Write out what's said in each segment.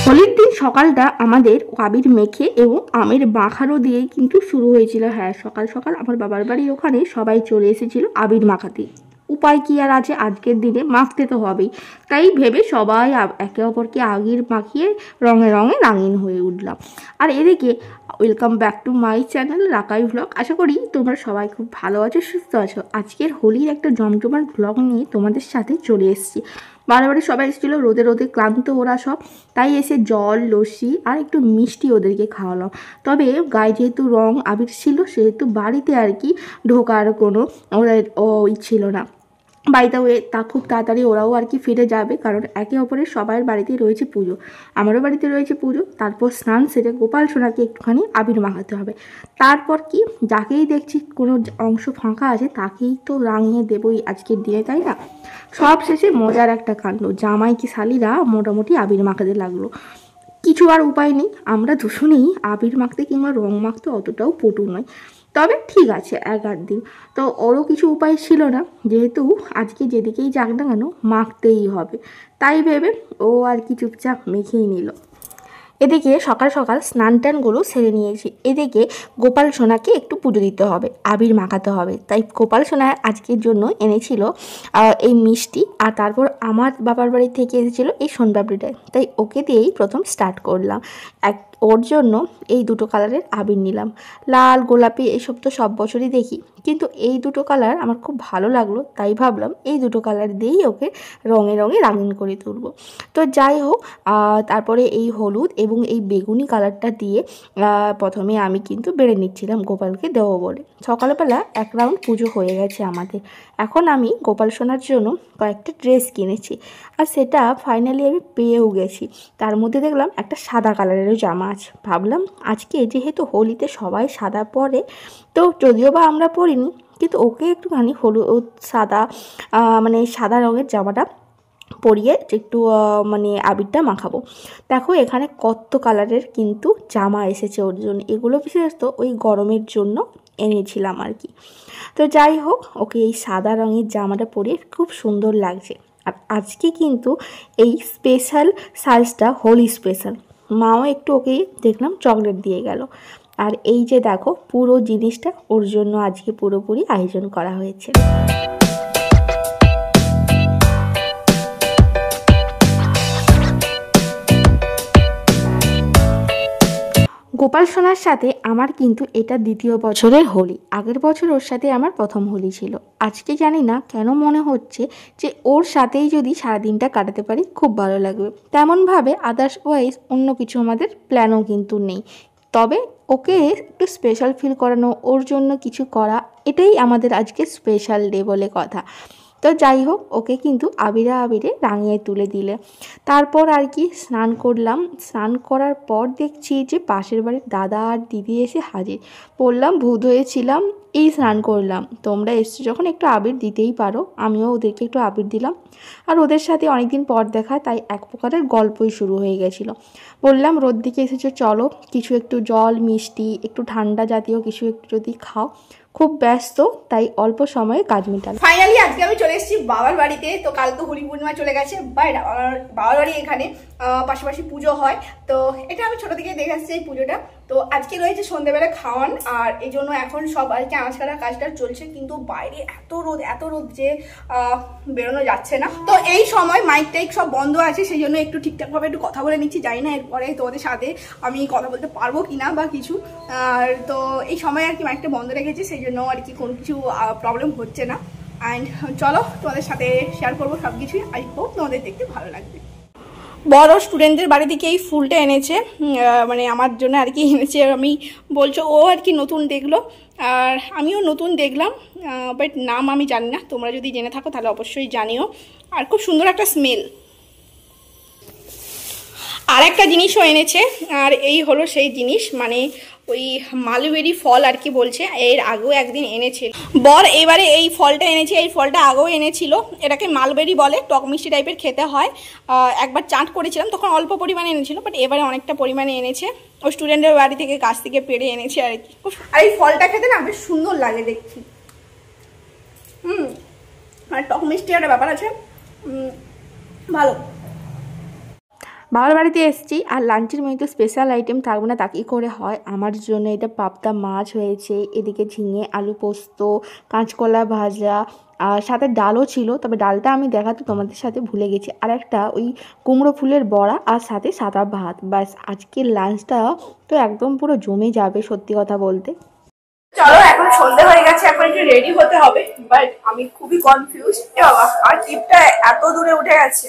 হোলির দিন সকালটা আমাদের আবির মেখে এবং আমের মাখানো দিয়েই কিন্তু শুরু হয়েছিল। হ্যাঁ, সকাল সকাল আমার বাবার বাড়ির ওখানে সবাই চলে এসেছিল আবির মাখাতে। উপায় কি আর আছে, আজকের দিনে মাখতে তো হবেই। তাই ভেবে সবাই একে অপরকে আবির মাখিয়ে রঙে রঙে রঙিন হয়ে উঠলাম। আর এদিকে welcome back to my channel রাকাই ভ্লগ। আশা করি তোমরা সবাই খুব ভালো আছো, সুস্থ আছো। আজকের হোলির একটা জমজমাট ভ্লগ নিয়ে তোমাদের সাথে চলে এসেছি। বাড়ি সবাই এসেছিলো, রোদে রোদে ক্লান্ত ওরা সব, তাই এসে জল, লস্যি আর একটু মিষ্টি ওদেরকে খাওয়ালাম। তবে গায়ে যেহেতু রং আবির ছিল, সেহেতু বাড়িতে আর কি ঢোকার কোনো ওই ছিল না। বাড়িতে তা খুব তাড়াতাড়ি ওরাও আর কি ফিরে যাবে, কারণ একে অপরের সবার বাড়িতেই রয়েছে পুজো, আমারও বাড়িতে রয়েছে পুজো। তারপর স্নান সেরে গোপাল সোনাকে একটুখানি আবির মাখাতে হবে। তারপর কি, যাকেই দেখছি কোনো অংশ ফাঁকা আছে তাকেই তো রাঙিয়ে দেবই আজকের দিনে, তাই না? সব শেষে মজার একটা কাণ্ড, জামাই কি শালিরা মোটামুটি আবির মাখাতে লাগলো। কিছু আর উপায় নেই, আমরা দুজনেই আবির মাখতে কিংবা রং মাখতে অতটাও পটু নয়। তবে ঠিক আছে, এক আধ দিন তো ওরও কিছু উপায় ছিল না, যেহেতু আজকে যেদিকেই যাক না কেন মাখতেই হবে। তাই ভেবে ও আর কি চুপচাপ মেখেই নিল। এদিকে সকাল সকাল স্নান টানগুলো সেরে নিয়েছি। এদিকে গোপাল সোনাকে একটু পুজো দিতে হবে, আবির মাখাতে হবে। তাই গোপাল সোনা আজকের জন্য এনেছিল এই মিষ্টি, আর তারপর আমার বাবার বাড়ি থেকে এসেছিলো এই সোনপাপড়িটা। তাই ওকে দিয়েই প্রথম স্টার্ট করলাম। ওর জন্য এই দুটো কালারের আবির নিলাম, লাল গোলাপি। এইসব তো সব বছরই দেখি, কিন্তু এই দুটো কালার আমার খুব ভালো লাগলো, তাই ভাবলাম এই দুটো কালার দিয়েই ওকে রঙে রঙে রঙিন করে তুলব। তো যাই হোক, তারপরে এই হলুদ এবং এই বেগুনি কালারটা দিয়ে প্রথমে আমি কিন্তু বেড়ে নিচ্ছিলাম গোপালকে দেবো বলে। সকালবেলা এক রাউন্ড পুজো হয়ে গেছে আমাদের। এখন আমি গোপাল সোনার জন্য কয়েকটা ড্রেস কিনেছি, আর সেটা ফাইনালি আমি পেয়েও গেছি। তার মধ্যে দেখলাম একটা সাদা কালারেরও জামা আছে। ভাবলাম আজকে যেহেতু হোলিতে সবাই সাদা পরে, তো যদিও বা আমরা পরিনি, কিন্তু ওকে একটুখানি হলুদ সাদা মানে সাদা রঙের জামাটা পরিয়ে একটু মানে আবিরটা মাখাবো। দেখো এখানে কত কালারের কিন্তু জামা এসেছে ওর জন্য। এগুলো বিশেষত ওই গরমের জন্য এনেছিলাম আর কি। তো যাই হোক, ওকে এই সাদা রঙের জামাটা পরিয়ে খুব সুন্দর লাগছে। আর আজকে কিন্তু এই স্পেশাল সাইজটা হোলি স্পেশাল, মাও একটু ওকে দেখলাম চকলেট দিয়ে গেল। আর এই যে দেখো পুরো জিনিসটা ওর জন্য আজকে পুরোপুরি আয়োজন করা হয়েছে। গোপাল সোনার সাথে আমার কিন্তু এটা দ্বিতীয় বছরের হোলি। আগের বছর ওর সাথে আমার প্রথম হোলি ছিল। আজকে জানি না কেন মনে হচ্ছে যে ওর সাথেই যদি সারাদিনটা কাটাতে পারি খুব ভালো লাগবে। তেমনভাবে আদার্সওয়াইজ অন্য কিছু আমাদের প্ল্যানও কিন্তু নেই। তবে ওকে একটু স্পেশাল ফিল করানো, ওর জন্য কিছু করা, এটাই আমাদের আজকে স্পেশাল ডে বলে কথা। তো যাই হোক, ওকে কিন্তু আবিরে আবিরে রাঙিয়ে তুলে দিলে। তারপর আর কি স্নান করলাম। স্নান করার পর দেখছি যে পাশের বাড়ির দাদা আর দিদি এসে হাজির। বললাম ভূত হয়েছিলাম, এই স্নান করলাম, তোমরা এসছো যখন একটু আবির দিতেই পারো। আমিও ওদেরকে একটু আবির দিলাম। আর ওদের সাথে অনেকদিন পর দেখা, তাই এক প্রকারের গল্পই শুরু হয়ে গেছিলো। বললাম রোদ দিকে এসেছো, চলো কিছু একটু জল, মিষ্টি, একটু ঠান্ডা জাতীয় কিছু একটু যদি খাও। খুব ব্যস্ত, তাই অল্প সময়ে কাজ মেটাল। ফাইনালি আজকে আমি চলে এসেছি বাবার বাড়িতে। তো কাল তো হোলি পূর্ণিমা চলে গেছে, বাট আমার বাবার বাড়ি এখানে পাশাপাশি পুজো হয়। তো এটা আমি ছোট থেকে দেখে আসছি এই পুজোটা। তো আজকে রয়েছে সন্ধ্যেবেলা খাওয়ান, আর এই জন্য এখন সব আর কি আনাজ কাটার কাজটা চলছে। কিন্তু বাইরে এত রোদ যে বেরোনো যাচ্ছে না। তো এই সময় মাইক টাইক সব বন্ধ আছে, সেই জন্য একটু ঠিকঠাকভাবে একটু কথা বলে নিচ্ছি। জানি না এরপরে তোমাদের সাথে আমি কথা বলতে পারবো কিনা বা কিছু। আর তো এই সময় আর কি মাইকটা বন্ধ রেখেছি, সেই জন্য আর কি কোনো কিছু প্রবলেম হচ্ছে না। অ্যান্ড চলো তোমাদের সাথে শেয়ার করবো সব কিছুই। আই হোপ তোমাদের দেখতে ভালো লাগবে। বড় স্টুডেন্টদের বাড়ি থেকে এই ফুলটা এনেছে, মানে আমার জন্য আর কি এনেছে। আমি বলছো ও আর কি নতুন দেখলো, আর আমিও নতুন দেখলাম, বাট নাম আমি জানি না। তোমরা যদি জেনে থাকো তাহলে অবশ্যই জানিও। আর খুব সুন্দর একটা স্মেল। আর একটা জিনিসও এনেছে, আর এই হলো সেই জিনিস, মানে ওই মালবেরি ফল আর কি বলছে। এর আগেও একদিন এনেছিল বর, এবারে এই ফলটা এনেছে। এই ফলটা আগেও এনেছিল, এটাকে মালবেরি বলে, টক মিষ্টি টাইপের খেতে হয়। একবার চাট করেছিলাম, তখন অল্প পরিমাণে এনেছিল, বাট এবারে অনেকটা পরিমাণে এনেছে। ওই স্টুডেন্টের বাড়ি থেকে গাছ থেকে পেড়ে এনেছে আর কি। আর এই ফলটা খেতে না বেশ সুন্দর লাগে দেখছি। আর টক মিষ্টি একটা ব্যাপার আছে, ভালো। বাবার বাড়িতে এসেছি আর লাঞ্চের মেনু তো স্পেশাল আইটেম থাকবে না, তা কি করে হয়। আমার জন্য এটা পাবদা মাছ হয়েছে, এদিকে ঝিঙে আলু পোস্ত, কাঁচকলা ভাজা, আর সাথে ডালও ছিল, তবে ডালটা আমি দেখাতে তোমাদের সাথে ভুলে গেছি। আর একটা ওই কুমড়ো ফুলের বড়া আর সাথে সাদা ভাত। ব্যাস, আজকের লাঞ্চটা তো একদম পুরো জমে যাবে সত্যি কথা বলতে। চলো এখন সন্ধে হয়ে গেছে, এখন একটু রেডি হতে হবে, বাট আমি খুবই কনফিউজ। আর টিপটা এত দূরে উঠে গেছে।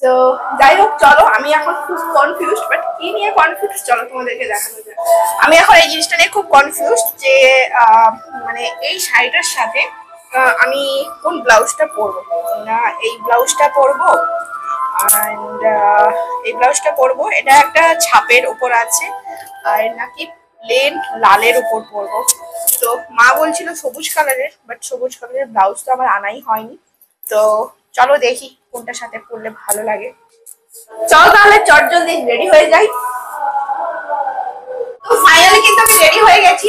তো যাই হোক, চলো আমি এখন খুব কনফিউজ, বাট কি নিয়ে কনফিউজ চলো তোমাদেরকে দেখানো যায়। আমি এখন এই জিনিসটা নিয়ে খুব কনফিউজ যে মানে এই শাড়িটার সাথে আমি কোন ব্লাউজটা পরবো, না এই ব্লাউজটা পরবো অ্যান্ড এই ব্লাউজটা পরবো, এটা একটা ছাপের উপর আছে, আর নাকি প্লেন লালের উপর পরবো। তো মা বলছিল সবুজ কালারের, বাট সবুজ কালারের ব্লাউজ তো আমার আনাই হয়নি। তো চলো দেখি কোনটার সাথে পরলে ভালো লাগে। চলো তাহলে চট জলদি রেডি হয়ে যাই। তো ফাইনালি কিন্তু আমি রেডি হয়ে গেছি,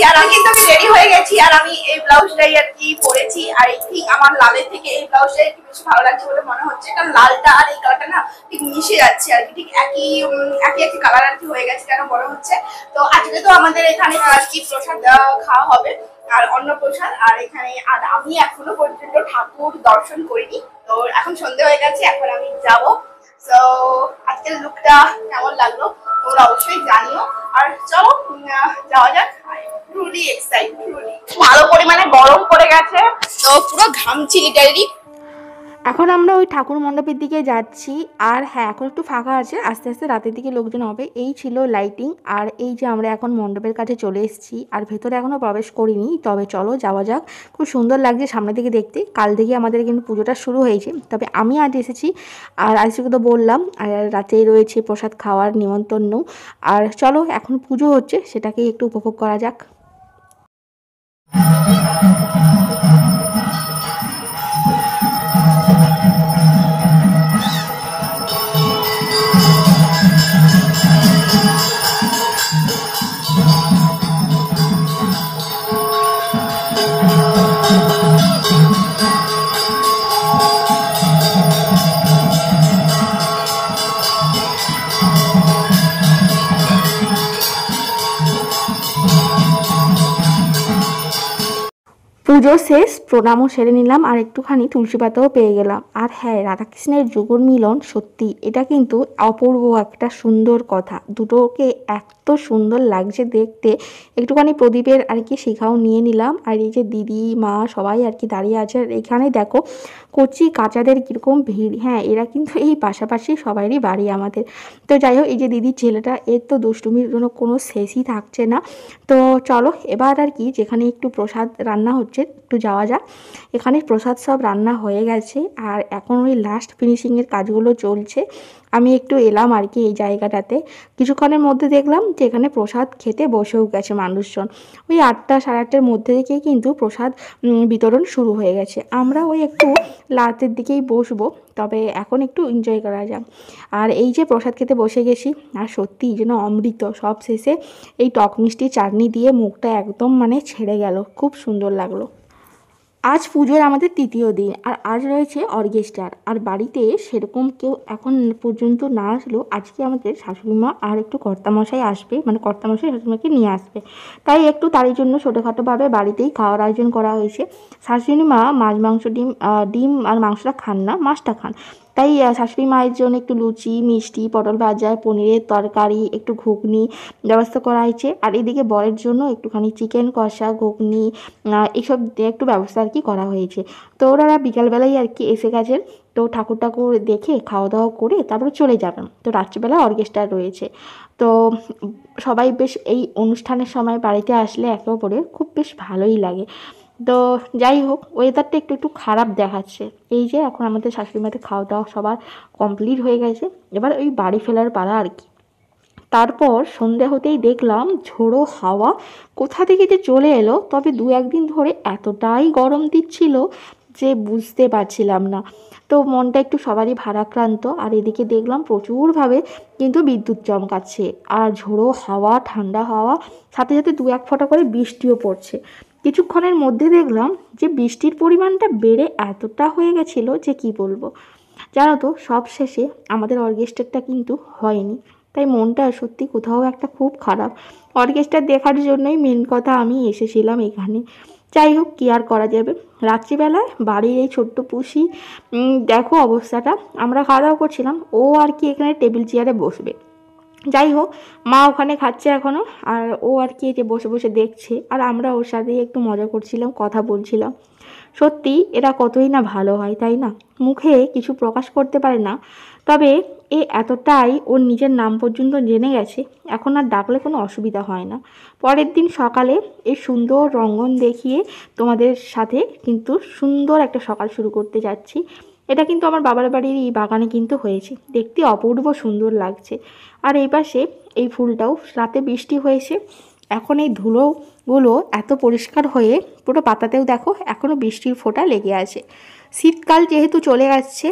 আর আমি এই ব্লাউজটাই আর কি পরেছি। আর এই ঠিক আমার লালের থেকে এই ব্লাউজটাই একটু বেশি ভালো লাগছে বলে মনে হচ্ছে, কারণ লালটা আর এই কালারটা না ঠিক মিশে যাচ্ছে আর কি, ঠিক একই কালার আর কি হয়ে গেছে কেন মনে হচ্ছে। তো আজকে তো আমাদের এখানে আর কি প্রসাদ খাওয়া হবে, আর অন্ন প্রসাদ। আর এখানে আর আমি এখনো পর্যন্ত ঠাকুর দর্শন করিনি। তো এখন সন্ধে হয়ে গেছে, এখন আমি যাব। তো আজকের লুকটা কেমন লাগলো তোমরা অবশ্যই জানিও। আর চলো যাওয়া যাক। ট্রুলি এক্সাইটেড, ট্রুলি ভালো পরিমাণে গরম পড়ে গেছে, তো পুরো ঘামছি লিটারেলি। এখন আমরা ওই ঠাকুর মণ্ডপের দিকে যাচ্ছি। আর হ্যাঁ, এখন একটু ফাঁকা আছে, আস্তে আস্তে রাতের দিকে লোকজন হবে। এই ছিল লাইটিং। আর এই যে আমরা এখন মণ্ডপের কাছে চলে এসেছি, আর ভেতরে এখনও প্রবেশ করিনি, তবে চলো যাওয়া যাক। খুব সুন্দর লাগছে সামনের দিকে দেখতে। কাল থেকে আমাদের কিন্তু পুজোটা শুরু হয়েছে, তবে আমি আজ এসেছি। আর আজকে তো বললাম, আর রাতেই রয়েছে প্রসাদ খাওয়ার নিমন্ত্রণ। আর চলো এখন পুজো হচ্ছে, সেটাকেই একটু উপভোগ করা যাক। পুজো শেষ, প্রণামও সেরে নিলাম, আর একটুখানি তুলসী পাতাও পেয়ে গেলাম। আর হ্যাঁ, রাধাকৃষ্ণের যুগল মিলন, সত্যি এটা কিন্তু অপূর্ব একটা সুন্দর কথা। দুটোকে এত সুন্দর লাগছে দেখতে। একটুখানি প্রদীপের আর কি শিখাও নিয়ে নিলাম। আর এই যে দিদি মা সবাই আর কি দাঁড়িয়ে আছে। আর এখানে দেখো কচি কাচাদের কীরকম ভিড়। হ্যাঁ, এরা কিন্তু এই পাশাপাশি সবারই বাড়ি আমাদের। তো যাই হোক, এই যে দিদির ছেলেটা, এর তো দুষ্টুমির জন্য কোনো শেষই থাকছে না। তো চলো এবার আর কি যেখানে একটু প্রসাদ রান্না হচ্ছে একটু যাওয়া যাক। এখানে প্রসাদ সব রান্না হয়ে গেছে, আর এখন ওই লাস্ট ফিনিশিংয়ের কাজগুলো চলছে। আমি একটু এলাম আর কি এই জায়গাটাতে। কিছুক্ষণের মধ্যে দেখলাম যে এখানে প্রসাদ খেতে বসেও গেছে মানুষজন। ওই 8টা সাড়ে 8টার মধ্যে থেকেই কিন্তু প্রসাদ বিতরণ শুরু হয়ে গেছে। আমরা ওই একটু রাতের দিকেই বসবো, তবে এখন একটু এনজয় করা যাক। আর এই যে প্রসাদ খেতে বসে গেছি, আর সত্যি যেন অমৃত। সব শেষে এই টক মিষ্টি চাটনি দিয়ে মুখটা একদম মানে ছেড়ে গেল, খুব সুন্দর লাগলো। আজ পুজোর আমাদের 3য় দিন, আর আজ রয়েছে অর্কেস্ট্রার। আর বাড়িতে সেরকম কেউ এখন পর্যন্ত না আসলেও আজকে আমাদের শাশুড়িমা আর একটু কর্তামশাই আসবে, মানে কর্তামশাই শাশুড়িমাকে নিয়ে আসবে। তাই একটু তারই জন্য ছোটোখাটোভাবে বাড়িতেই খাওয়ার আয়োজন করা হয়েছে। শাশুড়িমা মাছ মাংস ডিম আর মাংসটা খান না, মাছটা খান। তাই শাশুড়ি মায়ের জন্য একটু লুচি, মিষ্টি, পটল ভাজা, পনিরের তরকারি, একটু ঘুগনি ব্যবস্থা করা হয়েছে। আর এদিকে বরের জন্য একটুখানি চিকেন কষা, ঘুগনি, এইসব একটু ব্যবস্থা আর কি করা হয়েছে। তো ওরা বিকালবেলায় আর কি এসে গেছেন। তো ঠাকুর দেখে খাওয়া দাওয়া করে তারপরে চলে যাবেন। তো রাত্রিবেলা অর্কেস্ট্রা রয়েছে। তো সবাই বেশ এই অনুষ্ঠানের সময় বাড়িতে আসলে একে অপরের খুব বেশ ভালোই লাগে। তো যাই হোক, ওয়েদারটা একটু একটু খারাপ দেখাচ্ছে। এই যে এখন আমাদের শাশুড়ি মায়ের খাওয়া দাওয়া সবার কমপ্লিট হয়ে গেছে, এবার ওই বাড়ি ফেরার পালা আর কি। তারপর সন্ধে হতেই দেখলাম ঝোড়ো হাওয়া কোথা থেকে যে চলে এলো, তবে 2-1 দিন ধরে এতটাই গরম দিচ্ছিল যে বুঝতে পারছিলাম না। তো মনটা একটু সবারই ভারাক্রান্ত। আর এদিকে দেখলাম প্রচুরভাবে কিন্তু বিদ্যুৎ চমকাচ্ছে, আর ঝোড়ো হাওয়া, ঠান্ডা হাওয়া, সাথে সাথে 2-1 ফোঁটা করে বৃষ্টিও পড়ছে। কিছুক্ষণের মধ্যে দেখলাম যে বৃষ্টির পরিমাণটা বেড়ে এতটা হয়ে গেছিলো যে কি বলবো। জানো তো সব শেষে আমাদের অর্কেস্ট্রাটা কিন্তু হয়নি, তাই মনটা সত্যি কোথাও একটা খুব খারাপ। অর্কেস্ট্রা দেখার জন্যই মেন কথা আমি এসেছিলাম এখানে। যাই হোক, কী আর করা যাবে। রাত্রিবেলায় বাড়ির এই ছোট্ট পুষি দেখো অবস্থাটা। আমরা খাওয়া দাওয়া করছিলাম, ও আর কি এখানে টেবিল চেয়ারে বসবে। যাই হোক, মা ওখানে খাচ্ছে এখনও, আর ও আর কি যে বসে বসে দেখছে, আর আমরা ওর সাথে একটু মজা করছিলাম, কথা বলছিলাম। সত্যি এরা কতই না ভালো হয়, তাই না? মুখে কিছু প্রকাশ করতে পারে না, তবে এ এতটাই ওর নিজের নাম পর্যন্ত জেনে গেছে, এখন আর ডাকলে কোনো অসুবিধা হয় না। পরের দিন সকালে এই সুন্দর রঙ্গন দেখিয়ে তোমাদের সাথে কিন্তু সুন্দর একটা সকাল শুরু করতে যাচ্ছি। এটা কিন্তু আমার বাবার বাড়ির এই বাগানে কিন্তু হয়েছে, দেখতে অপূর্ব সুন্দর লাগছে। আর এই পাশে এই ফুলটাও, রাতে বৃষ্টি হয়েছে, এখন এই ধুলোগুলো এত পরিষ্কার হয়ে পুরো পাতাতেও দেখো এখনও বৃষ্টির ফোঁটা লেগে আছে। শীতকাল যেহেতু চলে যাচ্ছে,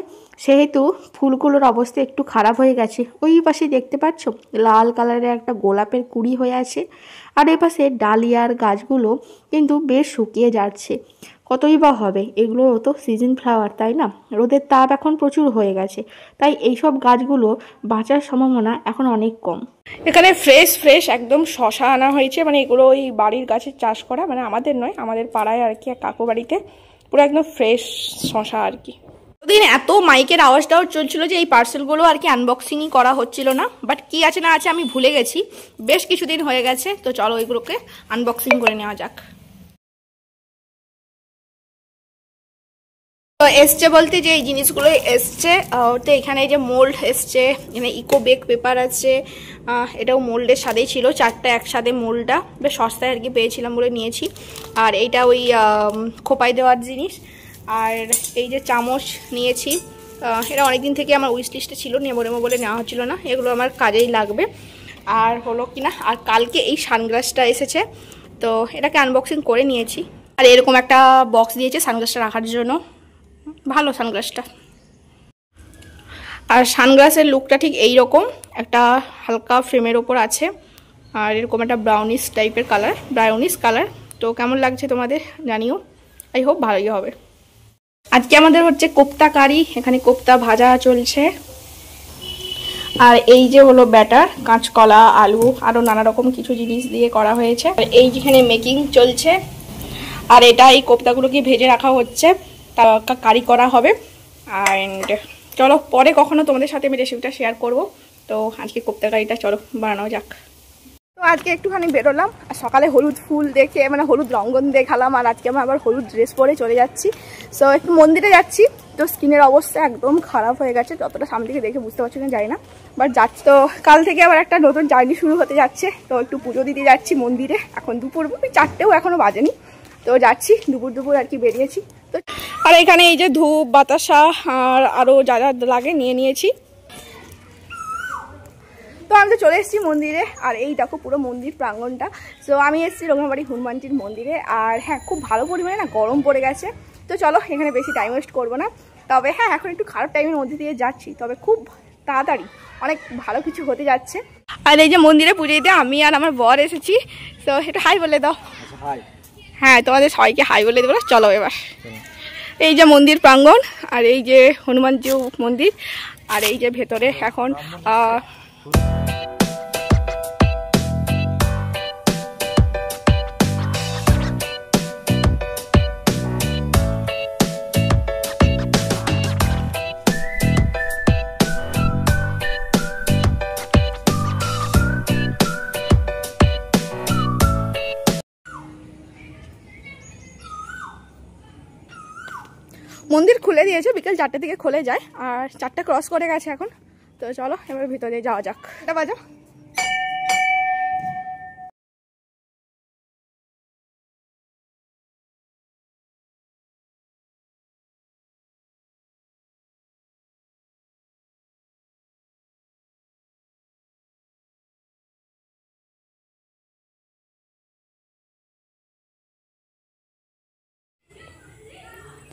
সেহেতু ফুলগুলোর অবস্থা একটু খারাপ হয়ে গেছে। ওই পাশে দেখতে পাচ্ছ লাল কালারের একটা গোলাপের কুঁড়ি হয়ে আছে, আর এই পাশে ডালিয়ার গাছগুলো কিন্তু বেশ শুকিয়ে যাচ্ছে। কতই বা হবে, এগুলো তো সিজন ফ্লাওয়ার, তাই না? রোদের তাপ এখন প্রচুর হয়ে গেছে, তাই এইসব গাছগুলো বাঁচার সম্ভাবনা এখন অনেক কম। এখানে ফ্রেশ ফ্রেশ একদম শশা আনা হয়েছে, মানে এগুলো ওই বাড়ির গাছে চাষ করা, মানে আমাদের নয়, আমাদের পাড়ায় আর কি কাকু বাড়িতে পুরো একদম ফ্রেশ শশা আর কি। দিন এত মাইকের আওয়াজটাও চলছিল যে এই পার্সেলগুলো আর কি আনবক্সিংই করা হচ্ছিল না, বাট কি আছে না আছে আমি ভুলে গেছি, বেশ কিছুদিন হয়ে গেছে। তো চলো ওইগুলোকে আনবক্সিং করে নেওয়া যাক। তো এসছে বলতে যে এই জিনিসগুলো এসছে, তো এখানে এই যে মোল্ড এসছে, এখানে ইকো বেক পেপার আছে, এটাও মোল্ডের সাথেই ছিল, 4টা একসাথে মোল্ডটা বেশ সস্তায় আর কি পেয়েছিলাম বলে নিয়েছি। আর এইটা ওই খোপায় দেওয়ার জিনিস। আর এই যে চামচ নিয়েছি, এটা অনেকদিন থেকে আমার উইশ লিস্টে ছিল, নেবো নেবো বলে নেওয়া হচ্ছিল না, এগুলো আমার কাজেই লাগবে। আর হলো কিনা, আর কালকে এই সানগ্লাসটা এসেছে, তো এটাকে আনবক্সিং করে নিয়েছি। আর এরকম একটা বক্স দিয়েছে সানগ্লাসটা রাখার জন্য, ভালো সানগ্লাসটা। আর সানগ্লাসের লুকটা ঠিক এই রকম, একটা হালকা ফ্রেমের ওপর আছে, আর এরকম একটা ব্রাউনিশ টাইপের কালার, ব্রাউনিশ কালার। তো কেমন লাগছে তোমাদের জানিও, আই হোপ ভালোই হবে। আজকে আমাদের হচ্ছে কোপ্তা কারি, এখানে কোপ্তা ভাজা চলছে। আর এই যে হলো ব্যাটার, কাঁচকলা, আলু, আরও নানা রকম কিছু জিনিস দিয়ে করা হয়েছে। আর এই যেখানে মেকিং চলছে, আর এটা এই কোপ্তাগুলোকে ভেজে রাখা হচ্ছে, তা কারি করা হবে। অ্যান্ড চলো পরে কখনো তোমাদের সাথে আমি রেসিপিটা শেয়ার করব। তো আজকে কোপ্তা কারিটা চলো বানানো যাক। তো আজকে একটুখানি বেরোলাম, আর সকালে হলুদ ফুল দেখে, মানে হলুদ রঙ্গন দেখালাম, আর আজকে আমি আবার হলুদ ড্রেস পরে চলে যাচ্ছি। সো একটু মন্দিরে যাচ্ছি, তো স্কিনের অবস্থা একদম খারাপ হয়ে গেছে, যতটা সামনে থেকে দেখে বুঝতে পারছি না জানি না, বাট যাচ্ছি। তো কাল থেকে আবার একটা নতুন জার্নি শুরু হতে যাচ্ছে, তো একটু পুজো দিতে যাচ্ছি মন্দিরে। এখন দুপুর 4টেও এখনও বাজেনি, তো যাচ্ছি দুপুর আর কি বেরিয়েছি। তো আর এখানে এই যে ধূপ, বাতাসা আর আরও যা যা লাগে নিয়ে নিয়েছি। তো আমি তো চলে এসেছি মন্দিরে, আর এই দেখো পুরো মন্দির প্রাঙ্গণটা। সো আমি এসেছি রঘুনাথবাড়ি হনুমানজির মন্দিরে, আর হ্যাঁ খুব ভালো পরিমাণে না গরম পড়ে গেছে। তো চলো এখানে বেশি টাইম ওয়েস্ট করবো না, তবে হ্যাঁ এখন একটু খারাপ টাইমের মধ্যে দিয়ে যাচ্ছি, তবে খুব তাড়াতাড়ি অনেক ভালো কিছু হতে যাচ্ছে। আর এই যে মন্দিরে পুজো দিতে আমি আর আমার বর এসেছি, তো একটু হাই বলে দাও। হ্যাঁ তোমাদের সবাইকে হাই বলে দেবো। চলো এবার এই যে মন্দির প্রাঙ্গণ, আর এই যে হনুমানজি মন্দির, আর এই যে ভেতরে এখন মন্দির খুলে দিয়েছে, বিকেল 4টে থেকে খুলে যায়, আর 4টে ক্রস করে গেছে এখন। তো চলো এবার ভিতরে যাওয়া যাক। এটা বাজো।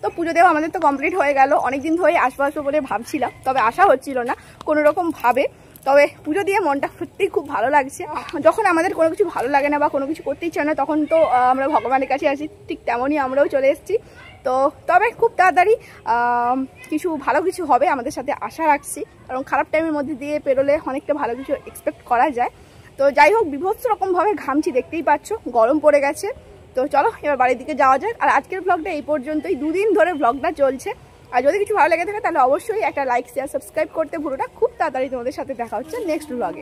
তো পুজো দেওয়া আমাদের তো কমপ্লিট হয়ে গেল। অনেকদিন ধরে আসবো বলে ভাবছিলাম, তবে আসা হচ্ছিল না কোনো রকম ভাবে। তবে পুজো দিয়ে মনটা সত্যিই খুব ভালো লাগছে। যখন আমাদের কোনো কিছু ভালো লাগে না বা কোনো কিছু করতে ইচ্ছে না, তখন তো আমরা ভগবানের কাছে আসি, ঠিক তেমনই আমরাও চলে এসেছি। তো তবে খুব তাড়াতাড়ি কিছু ভালো কিছু হবে আমাদের সাথে আশা রাখছি, কারণ খারাপ টাইমের মধ্যে দিয়ে পেরোলে অনেকটা ভালো কিছু এক্সপেক্ট করা যায়। তো যাই হোক, বিভৎস রকমভাবে ঘামছি, দেখতেই পাচ্ছ, গরম পড়ে গেছে। তো চলো এবার বাড়ির দিকে যাওয়া যাক। আর আজকের ব্লগটা এই পর্যন্তই, 2 দিন ধরে ব্লগটা চলছে। আর যদি কিছু ভালো লেগে থাকে তাহলে অবশ্যই একটা লাইক শেয়ার সাবস্ক্রাইব করতে ভুলো না। খুব তাড়াতাড়ি তোমাদের সাথে দেখা হচ্ছে নেক্সট ব্লগে।